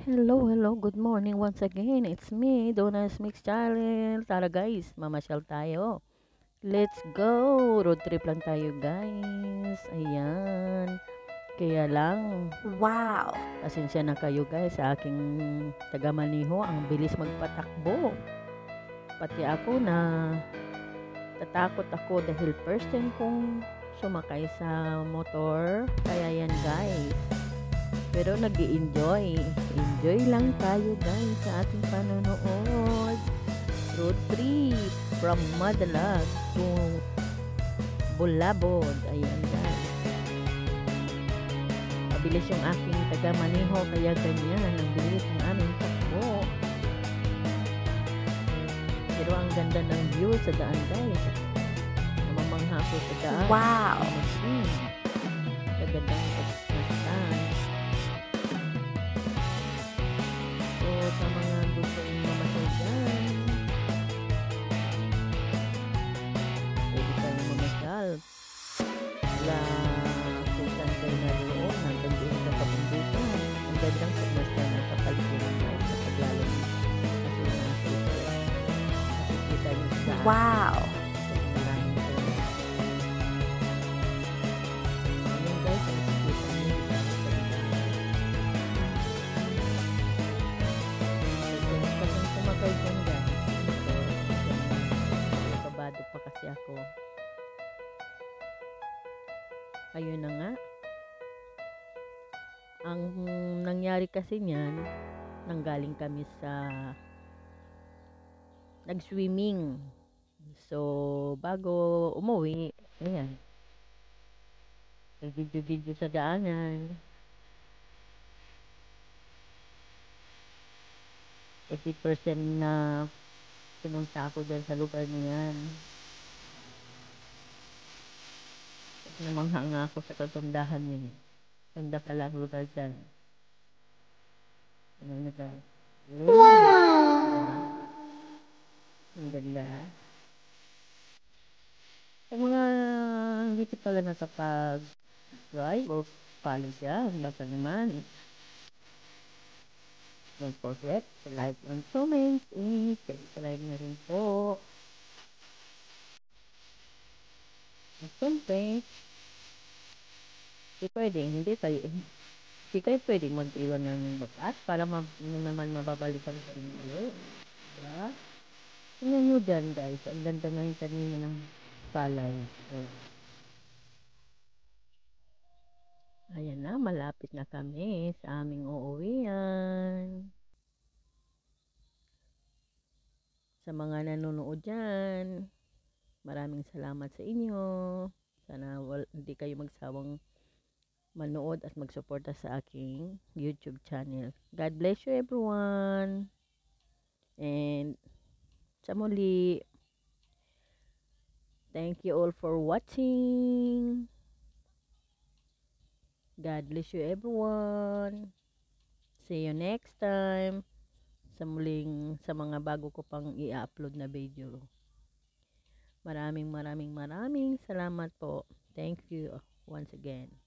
Hello, hello, good morning once again. It's me, Dona's Mix Channel. Tara guys, mamasyal tayo. Let's go! Road trip lang tayo guys. Ayan. Kaya lang, Wow! pasensya na kayo guys sa aking taga-maniho. Ang bilis magpatakbo. Pati ako na tatakot ako dahil first time kong sumakay sa motor. Kaya yan guys. Pero nag-i-enjoy. Enjoy lang tayo guys sa ating panonood. Road trip from Madalag to Bulabog. Ayan guys. Mabilis yung aking taga-maneho kaya ganyan. Ang bilis ng aming takbo. Pero ang ganda ng view sa daan guys. Namamangha ako sa daan. Wow! Kagandang pagmasdan. So, sa mga gusto yung mamasyal dyan, pwede kayo mamasyal. Wala kung saan kayo naroon, hanggang doon sa kabundukan. Ang gandang pagmasdan ng kapaligiran guys sa paglalang kasi nakikita nyo sa Wow! maraming kayo. Ayun guys, ang nakikita nyo dito sa paglalang. Kasi sumakay dyan guys. Kabado pa kasi ako. Ayun na nga. Ang nangyari kasi niyan, nanggaling kami sa nag-swimming. So, bago umuwi, ayan, nag-video-video sa daanan. 80% na pinunta ako dyan sa lugar na yan. Namangha nga ako sa kagandahan yun. Ganda pala ang lugar dyan. Ano na guys? Ang ganda. Sa mga hindi pa pala nakapag-drive o paano dyan, baka naman. Don't forget to like and comment. Subscribe na rin po. At siyempre, hindi kayo pwedeng mag-iwan ng batas para naman mababalikan sa inyo. Diba? Tingnan nyo dyan guys, ang ganda na yung kanina ng palay. So, ayan na, malapit na kami sa aming uuwian. Sa mga nanonood dyan, maraming salamat sa inyo. Sana hindi kayo magsawang manood at magsuporta sa aking YouTube channel. God bless you everyone. And sa muli, thank you all for watching. God bless you everyone. See you next time sa muling sa mga bago ko pang i-upload na video. Maraming salamat po. Thank you once again.